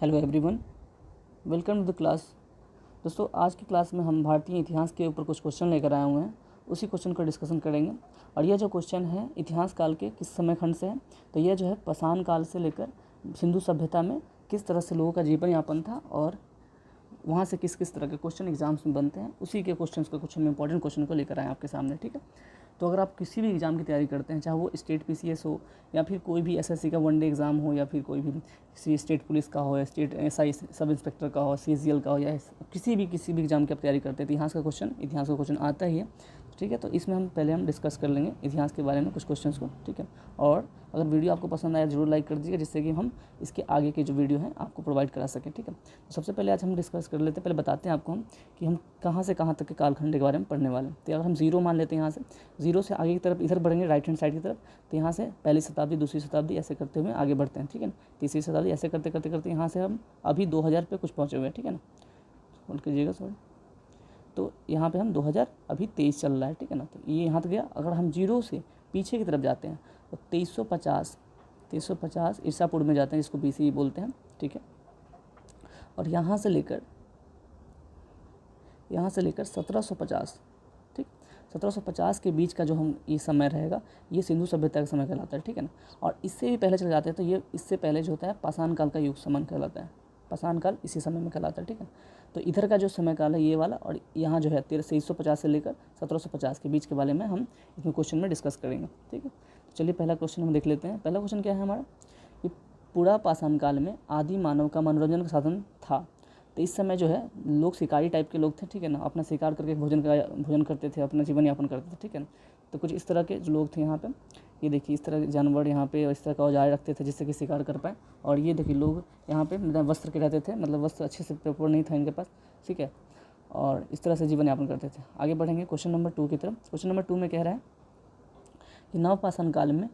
Hello everyone, welcome to the class. दोस्तों, आज की क्लास में हम भारतीय इतिहास के ऊपर कुछ क्वेश्चन लेकर आए हुए हैं। उसी क्वेश्चन का डिस्कशन करेंगे। और यह जो क्वेश्चन है इतिहास काल के किस समय खंड से है, तो यह जो है पाषाण काल से लेकर सिंधु सभ्यता में किस तरह से लोगों का जीवन यापन था और वहाँ से किस किस तरह के क्वेश्चन एग्जाम्स में बनते हैं, उसी के क्वेश्चंस को कुछ हम इंपॉर्टेंट क्वेश्चन को लेकर आए आपके सामने। ठीक है, तो अगर आप किसी भी एग्ज़ाम की तैयारी करते हैं, चाहे वो स्टेट पीसीएस हो या फिर कोई भी एसएससी का वनडे एग्ज़ाम हो या फिर कोई भी किसी स्टेट पुलिस का हो या स्टेट एसआई सब इंस्पेक्टर का हो, सीजीएल का हो, या किसी भी एग्ज़ाम की आप तैयारी करते हैं, इतिहास का क्वेश्चन आता ही है। ठीक है, तो इसमें हम डिस्कस कर लेंगे इतिहास के बारे में कुछ क्वेश्चंस को। ठीक है, और अगर वीडियो आपको पसंद आया ज़रूर लाइक कर दीजिएगा, जिससे कि हम इसके आगे के जो वीडियो हैं आपको प्रोवाइड करा सकें। ठीक है, तो सबसे पहले आज हम डिस्कस कर लेते हैं, पहले बताते हैं आपको हम कि हम कहाँ से कहाँ तक के कालखंड के बारे में पढ़ने वाले हैं। तो अगर हम जीरो मान लेते हैं, यहाँ से जीरो से आगे की तरफ इधर बढ़ेंगे राइट हैंड साइड की तरफ, तो यहाँ से पहली शताब्दी, दूसरी शताब्दी ऐसे करते हुए आगे बढ़ते हैं। ठीक है, तीसरी शताब्दी ऐसे करते करते करते यहाँ से हम अभी 2000 पे कुछ पहुँचे हुए हैं। ठीक है ना, होल्ड कीजिएगा सॉरी। तो यहाँ पे हम 2023 चल रहा है। ठीक है ना, तो ये यहाँ तक गया। अगर हम जीरो से पीछे की तरफ जाते हैं तो 2350 ईसा पूर्व में जाते हैं, जिसको BC बोलते हैं। ठीक है, और यहाँ से लेकर 1750, ठीक, 1750 के बीच का जो हम ये समय रहेगा, ये सिंधु सभ्यता का समय कहलाता है। ठीक है ना, और इससे भी पहले चले जाते हैं तो ये इससे पहले जो होता है पाषाण काल का युग समय कहलाता है। पाषाण काल इसी समय में कहलाता है। ठीक है, तो इधर का जो समय काल है ये वाला, और यहाँ जो है 1350 से लेकर 1750 के बीच के बारे में हम इसमें क्वेश्चन में डिस्कस करेंगे। ठीक है, तो चलिए पहला क्वेश्चन हम देख लेते हैं। पहला क्वेश्चन क्या है हमारा कि पूरा पाषाण काल में आदि मानव का मनोरंजन का साधन था। तो इस समय जो है लोग शिकारी टाइप के लोग थे। ठीक है ना, अपना शिकार करके भोजन करते थे, अपना जीवन यापन करते थे। ठीक है ना, तो कुछ इस तरह के जो लोग थे यहाँ पे, ये देखिए इस तरह के जानवर यहाँ पे इस तरह का औजार रखते थे जिससे कि शिकार कर पाए। और ये देखिए लोग यहाँ पे मतलब वस्त्र के रहते थे, मतलब वस्त्र अच्छे से प्रॉपर नहीं था इनके पास। ठीक है, और इस तरह से जीवन यापन करते थे। आगे बढ़ेंगे क्वेश्चन नंबर 2 की तरफ। क्वेश्चन नंबर 2 में कह रहा है कि नवपाषाण काल में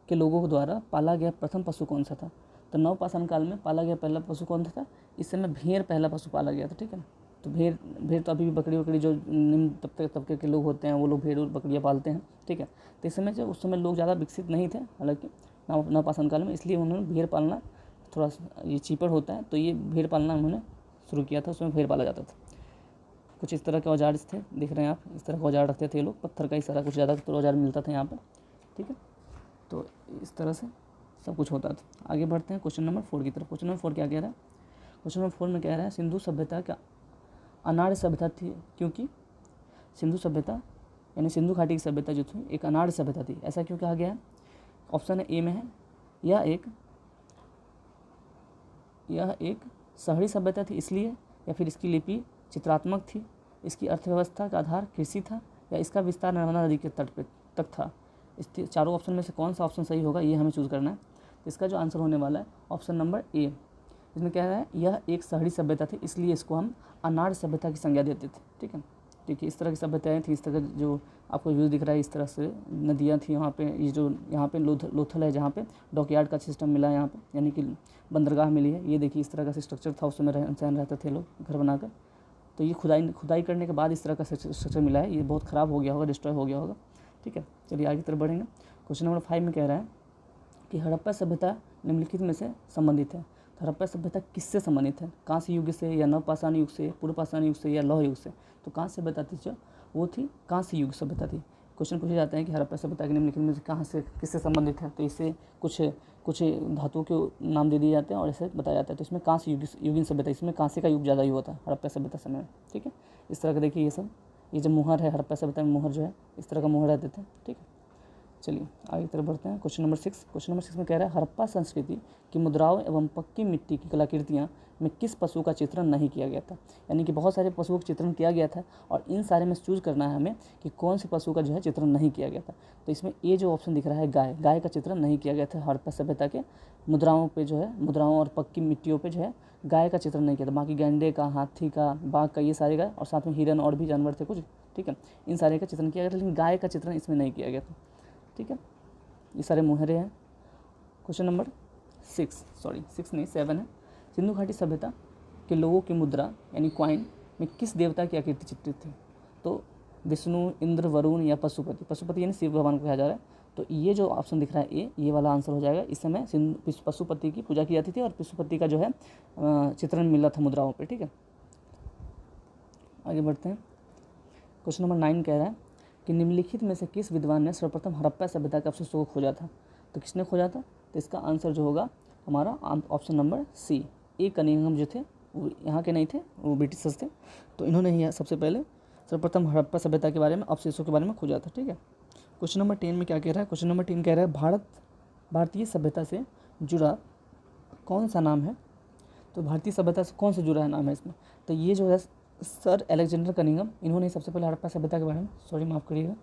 के लोगों द्वारा पाला गया प्रथम पशु कौन सा था। तो नवपाषाण काल में पाला गया पहला पशु कौन था? इस समय भेड़ पहला पशु पाला गया था। ठीक है ना, तो भेड़ तो अभी भी बकरी जो निम्न तबके के लोग होते हैं वो लोग भेड़ और बकरियाँ पालते हैं। ठीक है, तो इस समय जो उस समय लोग ज़्यादा विकसित नहीं थे, हालांकि नवपाषाण काल में, इसलिए उन्होंने भेड़ पालना थोड़ा ये चीपर होता है, तो ये भेड़ पालना उन्होंने शुरू किया था। उसमें भेड़ पाला जाता था। कुछ इस तरह के औजार थे, देख रहे हैं आप, इस तरह के औजार रखते थे लोग, पत्थर का इस तरह कुछ ज़्यादा औजार मिलता था यहाँ पर। ठीक है, तो इस तरह से सब कुछ होता था। आगे बढ़ते हैं क्वेश्चन नंबर 4 की तरफ। क्वेश्चन नंबर 4 क्या कह रहा है? क्वेश्चन नंबर 4 में कह रहा है सिंधु सभ्यता क्या अनार्य सभ्यता थी, क्योंकि सिंधु सभ्यता यानी सिंधु घाटी की सभ्यता जो थी एक अनार्य सभ्यता थी। ऐसा क्यों कहा गया है? ऑप्शन ए में है यह एक शहरी सभ्यता थी इसलिए, या फिर इसकी लिपि चित्रात्मक थी, इसकी अर्थव्यवस्था का आधार कृषि था, या इसका विस्तार नर्मदा नदी के तट तक था। इस चारों ऑप्शन में से कौन सा ऑप्शन सही होगा ये हमें चूज़ करना है। तो इसका जो आंसर होने वाला है ऑप्शन नंबर ए। इसमें कह रहा है यह एक शहरी सभ्यता थी इसलिए इसको हम अनार्य सभ्यता की संज्ञा देते थे। ठीक है, देखिए इस तरह की सभ्यताएँ थी, इस तरह जो आपको व्यूज़ दिख रहा है, इस तरह से नदियाँ थी वहाँ पे। ये जो यहाँ पे लोथल है जहाँ पे डॉकयार्ड का सिस्टम मिला है यहाँ पे, यानी कि बंदरगाह मिली है। ये देखिए इस तरह का स्ट्रक्चर था, उस समय रहन सहन रहते थे लोग घर बनाकर। तो ये खुदाई करने के बाद इस तरह का स्ट्रक्चर मिला है। ये बहुत ख़राब हो गया होगा, डिस्ट्रॉय हो गया होगा। ठीक है, चलिए आगे तरफ बढ़ेंगे। क्वेश्चन नंबर 5 में कह रहा है कि हड़प्पा सभ्यता निम्नलिखित में से संबंधित है। तो हड़प्पा सभ्यता किससे संबंधित है? कांस्य युग से, या नवपाषाण युग से, पूर्व पाषाण युग से, या लौह युग से? तो कांस्य सभ्यता थी जो वो थी कांस्य युग सभ्यता थी। क्वेश्चन पूछे जाते हैं कि हड़प्पा सभ्यता के निम्नलिखित में से कहाँ से किससे संबंधित है, तो इससे कुछ धातुओं के नाम दे दिए जाते हैं और ऐसे बताया जाता है। तो इसमें कांस्य युगीन सभ्यता, इसमें कांस्य का युग ज़्यादा ही होता है हड़प्पा सभ्यता समय में। ठीक है, इस तरह का देखिए ये जो मुहर है, हड़प्पा सभ्यता में मुहर जो है इस तरह का मुहर रहते थे। ठीक है, चलिए आगे तरफ बढ़ते हैं। Question number 6। क्वेश्चन नंबर 6 में कह रहा है हड़प्पा संस्कृति की मुद्राओं एवं पक्की मिट्टी की कलाकृतियाँ में किस पशु का चित्रण नहीं किया गया था? यानी कि बहुत सारे पशुओं का चित्रण किया गया था और इन सारे में चूज़ करना है हमें कि कौन से पशु का जो है चित्रण नहीं किया गया था। तो इसमें ये जो ऑप्शन दिख रहा है गाय का चित्रण नहीं किया गया था हड़प्पा सभ्यता के मुद्राओं पे, जो है मुद्राओं और पक्की मिट्टियों पे जो है गाय का चित्रण नहीं किया था। बाकी गैंडे का, हाथी का, बाघ का, ये सारे गाय, और साथ में हिरन और भी जानवर थे कुछ। ठीक है, इन सारे का चित्रण किया गया था, लेकिन गाय का चित्रण इसमें नहीं किया गया था। ठीक है, ये सारे मुहरे हैं। क्वेश्चन नंबर 7 है। सिंधु घाटी सभ्यता के लोगों की मुद्रा यानी क्वाइन में किस देवता की आकृति चित्रित थी? तो विष्णु, इंद्र, वरुण या पशुपति? पशुपति यानी शिव भगवान को कहा जा रहा है। तो ये जो ऑप्शन दिख रहा है ये वाला आंसर हो जाएगा। इस समय पशुपति की पूजा की जाती थी और पशुपति का जो है चित्रण मिला था मुद्राओं पे, ठीक है। आगे बढ़ते हैं। क्वेश्चन नंबर 9 कह रहा है कि निम्नलिखित में से किस विद्वान ने सर्वप्रथम हड़प्पा सभ्यता के अवशेषों को खोजा था। तो किसने खोजा था, तो इसका आंसर जो होगा हमारा ऑप्शन नंबर सी, ए कनिंघम जो थे वो यहाँ के नहीं थे, वो ब्रिटिशर्स थे। तो इन्होंने ही सबसे पहले सर्वप्रथम हड़प्पा सभ्यता के बारे में, अवशेषों के बारे में खोजा था, ठीक है। क्वेश्चन नंबर 10 में क्या कह रहा है, क्वेश्चन नंबर 10 कह रहा है भारतीय सभ्यता से जुड़ा कौन सा नाम है। तो भारतीय सभ्यता से कौन सा जुड़ा है नाम है इसमें, तो ये जो है सर अलेक्जेंडर कनिंघम, इन्होंने सबसे पहले हड़प्पा सभ्यता के बारे में, सॉरी माफ़ करिएगा,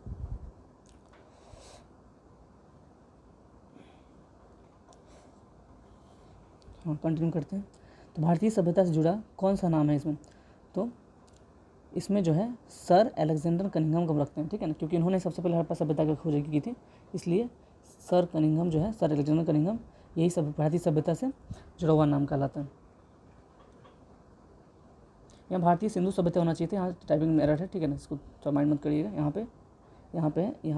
हाँ कंटिन्यू करते हैं। तो भारतीय सभ्यता से जुड़ा कौन सा नाम है इसमें, तो इसमें जो है सर अलेक्जेंडर कनिंघम को रखते हैं, ठीक है ना, क्योंकि इन्होंने सबसे पहले हड़प्पा सभ्यता की खोज की थी, इसलिए सर कनिंघम जो है, सर अलेक्जेंडर कनिंघम, यही सब भारतीय सभ्यता से जुड़ा हुआ नाम कहलाता है। यहाँ भारतीय सिंधु सभ्यता होना चाहिए था, यहाँ टाइपिंग में एरर है, ठीक है ना, इसको थोड़ा माइंड मत करिएगा। यहाँ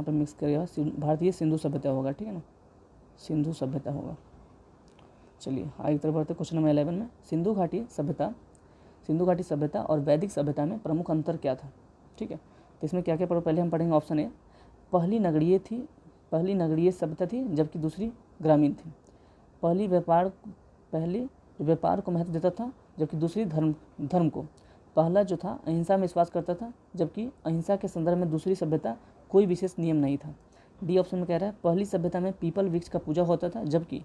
पे मिक्स करिएगा, भारतीय सिंधु सभ्यता होगा, ठीक है ना, सिंधु सभ्यता होगा। चलिए आगे तरफ बढ़ते। क्वेश्चन नंबर 11 में सिंधु घाटी सभ्यता और वैदिक सभ्यता में प्रमुख अंतर क्या था, ठीक है। तो इसमें क्या क्या पहले हम पढ़ेंगे। ऑप्शन ए, पहली नगरीय सभ्यता थी जबकि दूसरी ग्रामीण थी। पहली व्यापार को महत्व देता था जबकि दूसरी धर्म को। पहला जो था अहिंसा में विश्वास करता था जबकि अहिंसा के संदर्भ में दूसरी सभ्यता कोई विशेष नियम नहीं था। डी ऑप्शन में कह रहा है पहली सभ्यता में पीपल वृक्ष का पूजा होता था जबकि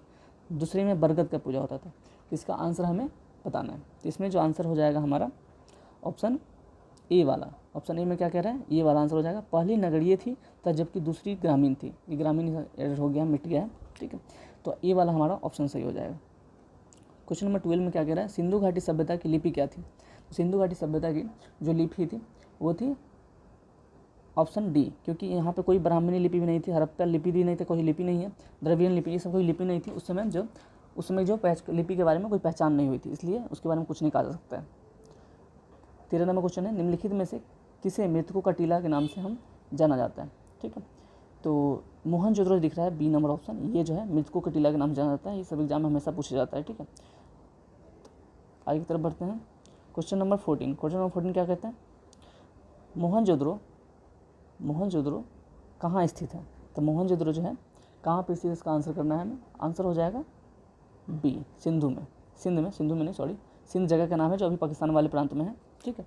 दूसरे में बरगद का पूजा होता था। तो इसका आंसर हमें बताना है। तो इसमें जो आंसर हो जाएगा हमारा ऑप्शन ए वाला। ऑप्शन ए में क्या कह रहा है, ये वाला आंसर हो जाएगा। पहली नगरीय थी तब जबकि दूसरी ग्रामीण थी। ये ग्रामीण एरर हो गया, मिट गया, ठीक है। तो ए वाला हमारा ऑप्शन सही हो जाएगा। क्वेश्चन नंबर 12 में क्या कह रहा है, सिंधु घाटी सभ्यता की लिपि क्या थी। तो सिंधु घाटी सभ्यता की जो लिपि थी वो थी ऑप्शन डी, क्योंकि यहाँ पे कोई ब्राह्मणी लिपि भी नहीं थी, हड़प्पा लिपि भी नहीं थी, कोई लिपि नहीं है, द्रविड़ियन लिपि, ये सब कोई लिपि नहीं थी उस समय। जो लिपि के बारे में कोई पहचान नहीं हुई थी, इसलिए उसके बारे में कुछ नहीं कहा जा सकता है। 13 नंबर क्वेश्चन है, निम्नलिखित में से किसे मृतकों का टीला के नाम से हम जाना जाता है, ठीक है। तो मोहनजोदड़ो दिख रहा है, बी नंबर ऑप्शन, ये जो है मृतकों के टीला के नाम से जाना जाता है। ये सब एग्जाम में हमेशा पूछा जाता है, ठीक है। आगे की तरफ बढ़ते हैं। क्वेश्चन नंबर 14 क्या कहते हैं, मोहनजोदड़ो कहाँ स्थित है। तो मोहनजोदड़ो जो है कहाँ पर स्थित है, इसका आंसर करना है हमें। आंसर हो जाएगा बी, सिंध में नहीं, सॉरी, सिंध जगह का नाम है जो अभी पाकिस्तान वाले प्रांत में है, ठीक है।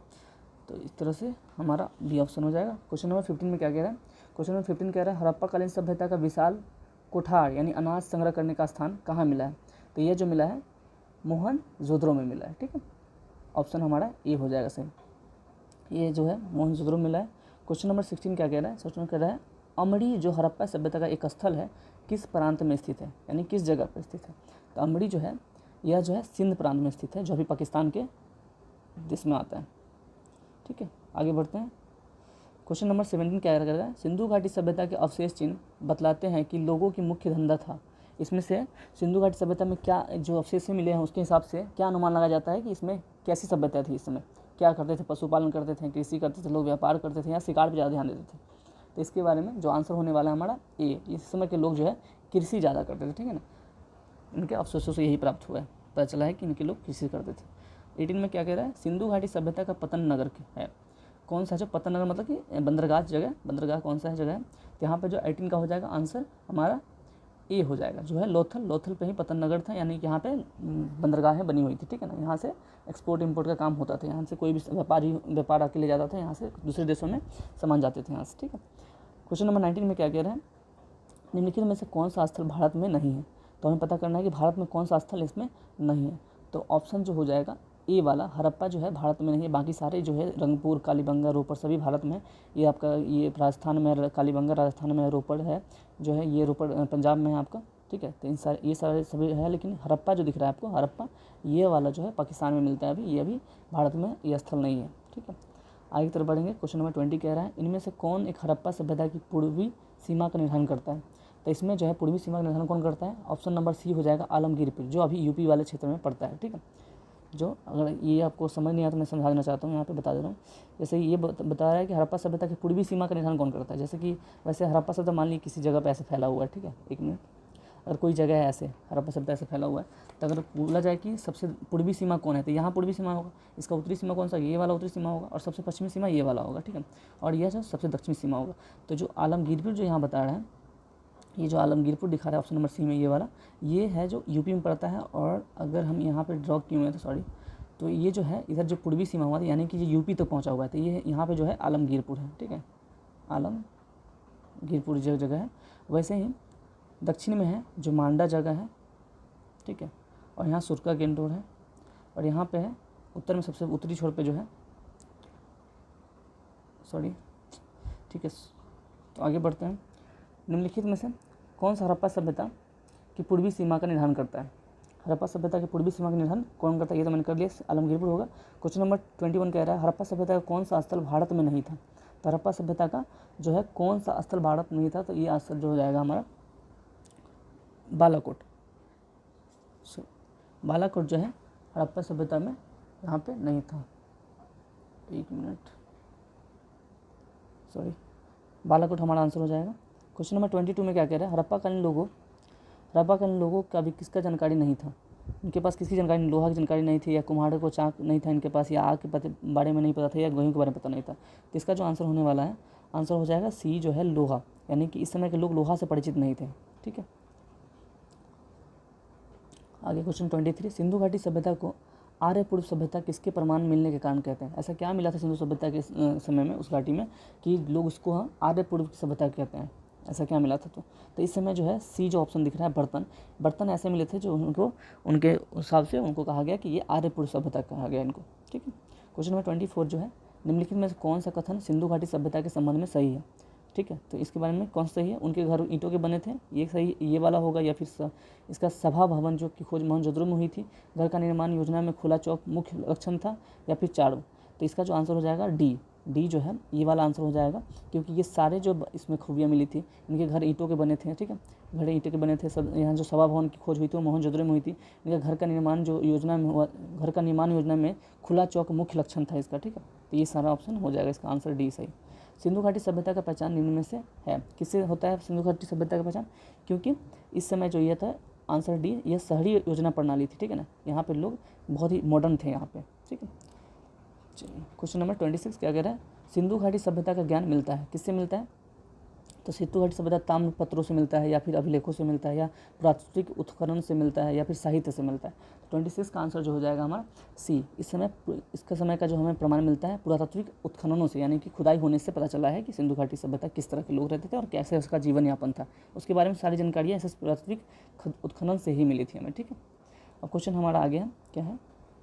तो इस तरह से हमारा बी ऑप्शन हो जाएगा। क्वेश्चन नंबर 15 में क्या कह रहा है, क्वेश्चन नंबर 15 कह रहा है हड़प्पा कालीन सभ्यता का विशाल कोठार यानी अनाज संग्रह करने का स्थान कहाँ मिला है। तो ये जो मिला है मोहनजोदड़ो में मिला है, ठीक है। ऑप्शन हमारा ए हो जाएगा सही, ये जो है मोहनजोदड़ो मिला है। क्वेश्चन नंबर 16 क्या कह रहा है, क्वेश्चन कह रहा है अमड़ी जो हड़प्पा सभ्यता का एक स्थल है किस प्रांत में स्थित है, यानी किस जगह पर स्थित है। तो अमड़ी जो है यह जो है सिंध प्रांत में स्थित है, जो अभी पाकिस्तान के देश में आता है, ठीक है। आगे बढ़ते हैं। क्वेश्चन नंबर 17 क्या कर रहा है, सिंधु घाटी सभ्यता के अवशेष चिन्ह बतलाते हैं कि लोगों की मुख्य धंधा था। इसमें से सिंधु घाटी सभ्यता में क्या जो अवशेष मिले हैं उसके हिसाब से क्या अनुमान लगाया जाता है कि इसमें कैसी सभ्यता थी। इस समय क्या करते थे, पशुपालन करते थे, कृषि करते थे, लोग व्यापार करते थे या शिकार पर ज़्यादा ध्यान देते थे। तो इसके बारे में जो आंसर होने वाला है हमारा ए, इस समय के लोग जो है कृषि ज़्यादा करते थे, ठीक है ना। इनके अवशेषों से यही प्राप्त हुआ है, पता चला है कि इनके लोग कृषि करते थे। 18 में क्या कह रहा है, सिंधु घाटी सभ्यता का पतन नगर है कौन सा है। जो पतन नगर मतलब कि बंदरगाह जगह, बंदरगाह कौन सा है जगह है। तो यहाँ पे जो 18 का हो जाएगा आंसर हमारा ए हो जाएगा, जो है लोथल पे ही पतन नगर था, यानी कि यहाँ पे बंदरगाहें बनी हुई थी, ठीक है ना। यहाँ से एक्सपोर्ट इम्पोर्ट का काम होता था, यहाँ से कोई भी व्यापार आके ले जाता था, यहाँ से दूसरे देशों में सामान जाते थे यहाँ से, ठीक है। क्वेश्चन नंबर 19 में क्या कह रहे हैं, निम्नलिखित में से कौन सा स्थल भारत में नहीं है। तो हमें पता करना है कि भारत में कौन सा स्थल इसमें नहीं है। तो ऑप्शन जो हो जाएगा ए वाला, हड़प्पा जो है भारत में नहीं है, बाकी सारे जो है रंगपुर, कालीबंगा, रोपड़ सभी भारत में है। ये आपका ये राजस्थान में है, कालीबंगा राजस्थान में है, रोपड़ है जो है ये रोपड़ पंजाब में है आपका, ठीक है। तो ये सारे सभी है, लेकिन हड़प्पा जो दिख रहा है आपको, हड़प्पा ये वाला जो है पाकिस्तान में मिलता है अभी, ये अभी भारत में ये स्थल नहीं है, ठीक है। आगे की तरफ बढ़ेंगे। क्वेश्चन नंबर 20 कह रहा है इनमें से कौन एक हड़प्पा सभ्यता की पूर्वी सीमा का निर्धारण करता है। तो इसमें जो है पूर्वी सीमा का निर्धारण कौन करता है, ऑप्शन नंबर सी हो जाएगा आलमगीर पीर, जो अभी यूपी वाले क्षेत्र में पड़ता है, ठीक है। जो अगर ये आपको समझ नहीं आया तो मैं समझा देना चाहता हूँ, यहाँ पे बता दे रहा हूँ। जैसे ये बता रहा है कि हड़प्पा सभ्यता की पूर्वी सीमा का निर्धारण कौन करता है। जैसे कि वैसे हड़प्पा सभ्यता मान ली किसी जगह पे ऐसे फैला हुआ है, ठीक है, एक मिनट, अगर कोई जगह है ऐसे हड़प्पा सभ्यता ऐसे फैला हुआ है, तो अगर बोला जाए कि सबसे पूर्वी सीमा कौन है, तो यहाँ पूर्वी सीमा होगा, इसका उत्तरी सीमा कौन सा, ये वाला उत्तरी सीमा होगा, और सबसे पश्चिमी सीमा ये वाला होगा, ठीक है, और यह जो सबसे दक्षिणी सीमा होगा। तो जो आलमगीरपुर जो यहाँ बता रहा है, ये जो आलमगीरपुर दिखा रहा है ऑप्शन नंबर सी में, ये वाला, ये है जो यूपी में पड़ता है। और अगर हम यहाँ पे ड्रॉ किए हुए हैं तो सॉरी, तो ये जो है इधर जो पूर्वी सीमा हुआ था, यानी कि ये यूपी तक पहुँचा हुआ है, तो ये यहाँ पे जो है आलमगीरपुर है, ठीक है, आलमगीरपुर जो जगह है। वैसे ही दक्षिण में है जो मांडा जगह है, ठीक है, और यहाँ सुरका गेंडोर है, और यहाँ पे है उत्तर में सबसे उत्तरी छोर पे जो है, सॉरी, ठीक है। तो आगे बढ़ते हैं। निम्नलिखित में से कौन सा हड़प्पा सभ्यता की पूर्वी सीमा का निर्धारण करता है। हड़प्पा सभ्यता की पूर्वी सीमा का निर्धारण कौन करता है, ये तो मैंने कर लिया, आलमगीरपुर होगा। क्वेश्चन नंबर 21 कह रहा है हड़प्पा सभ्यता का कौन सा स्थल भारत में नहीं था। तो हड़प्पा सभ्यता का जो है कौन सा स्थल भारत में नहीं था, तो ये स्थल जो हो जाएगा हमारा बालाकोट। बालाकोट जो है हड़प्पा सभ्यता में यहाँ पे नहीं था, एक मिनट, सॉरी, बालाकोट हमारा आंसर हो जाएगा। क्वेश्चन नंबर 22 में क्या कह रहा है, हड़प्पा कालीन लोगों का भी किसका जानकारी नहीं था। इनके पास किसकी जानकारी नहीं, लोहा की जानकारी नहीं थी, या कुम्हार को चाक नहीं था इनके पास, या आग के बारे में नहीं पता था, या गेहूं के बारे में पता नहीं था। तो इसका जो आंसर होने वाला है, आंसर हो जाएगा सी जो है लोहा, यानी कि इस समय के लोग लोहा से परिचित नहीं थे, ठीक है। आगे क्वेश्चन 23, सिंधु घाटी सभ्यता को आर्य पूर्व सभ्यता किसके प्रमाण मिलने के कारण कहते हैं। ऐसा क्या मिला था सिंधु सभ्यता के समय में उस घाटी में कि लोग उसको आर्य पूर्व की सभ्यता कहते हैं, ऐसा क्या मिला था। तो इस समय जो है सी जो ऑप्शन दिख रहा है, बर्तन ऐसे मिले थे जो उनको उनके हिसाब से उनको कहा गया कि ये आर्य पूर्व सभ्यता कहा गया इनको, ठीक है। क्वेश्चन नंबर 24 जो है, निम्नलिखित में से कौन सा कथन सिंधु घाटी सभ्यता के संबंध में सही है, ठीक है। तो इसके बारे में कौन सा सही है, उनके घर ईंटों के बने थे, ये सही, ये वाला होगा, या फिर इसका सभा भवन जो कि खोज मोहनजोदड़ो में हुई थी, घर का निर्माण योजना में खुला चौक मुख्य लक्षण था, या फिर चाड़ू। तो इसका जो आंसर हो जाएगा डी जो है ये वाला आंसर हो जाएगा, क्योंकि ये सारे जो इसमें खूबियाँ मिली थी, इनके घर ईंटों के बने थे, ठीक है, घर ईंटों के बने थे सब। यहाँ जो सभा भवन की खोज हुई थी वो मोहनजोदड़ो में हुई थी। इनका घर का निर्माण जो योजना में हुआ, घर का निर्माण योजना में खुला चौक मुख्य लक्षण था इसका, ठीक है। तो ये सारा ऑप्शन हो जाएगा, इसका आंसर डी सही। सिंधु घाटी सभ्यता का पहचान निम्न में से है, किससे होता है सिंधु घाटी सभ्यता का पहचान, क्योंकि इस समय जो ये था आंसर डी, यह शहरी योजना प्रणाली थी, ठीक है ना, यहाँ पे लोग बहुत ही मॉडर्न थे यहाँ पे, ठीक है। चलिए क्वेश्चन नंबर 26 क्या कह रहा है, सिंधु घाटी सभ्यता का ज्ञान मिलता है, किससे मिलता है। तो सिंधु घाटी सभ्यता ताम्र पत्रों से मिलता है, या फिर अभिलेखों से मिलता है, या पुरातात्विक उत्खनन से मिलता है, या फिर साहित्य से मिलता है। 26 का आंसर जो हो जाएगा हमारा सी। इसका समय का जो हमें प्रमाण मिलता है पुरातात्विक उत्खननों से, यानी कि खुदाई होने से पता चला है कि सिंधु घाटी सभ्यता किस तरह के लोग रहते थे और कैसे उसका जीवन यापन था, उसके बारे में सारी जानकारियाँ ऐसे पुरातात्विक उत्खनन से ही मिली थी हमें, ठीक है। अब क्वेश्चन हमारा आ गया, क्या है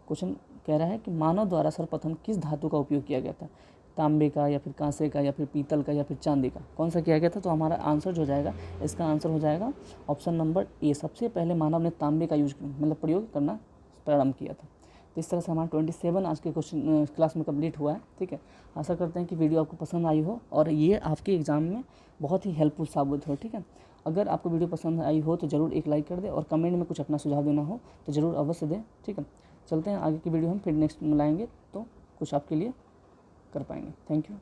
क्वेश्चन, कह रहा है कि मानव द्वारा सर्वप्रथम किस धातु का उपयोग किया गया था, तांबे का, या फिर कांसे का, या फिर पीतल का, या फिर चांदी का, कौन सा किया गया था। तो हमारा आंसर जो जाएगा, इसका आंसर हो जाएगा ऑप्शन नंबर ए। सबसे पहले मानव ने तांबे का यूज मतलब प्रयोग करना प्रारंभ किया था। तो इस तरह से हमारा 27 आज के क्वेश्चन क्लास में कंप्लीट हुआ है, ठीक है। आशा करते हैं कि वीडियो आपको पसंद आई हो और ये आपके एग्ज़ाम में बहुत ही हेल्पफुल साबित हो, ठीक है। अगर आपको वीडियो पसंद आई हो तो ज़रूर एक लाइक कर दे, और कमेंट में कुछ अपना सुझाव देना हो तो ज़रूर अवश्य दें, ठीक है। चलते हैं आगे की वीडियो हम फिर नेक्स्ट में लाएंगे तो कुछ आपके लिए कर पाएंगे। Thank you.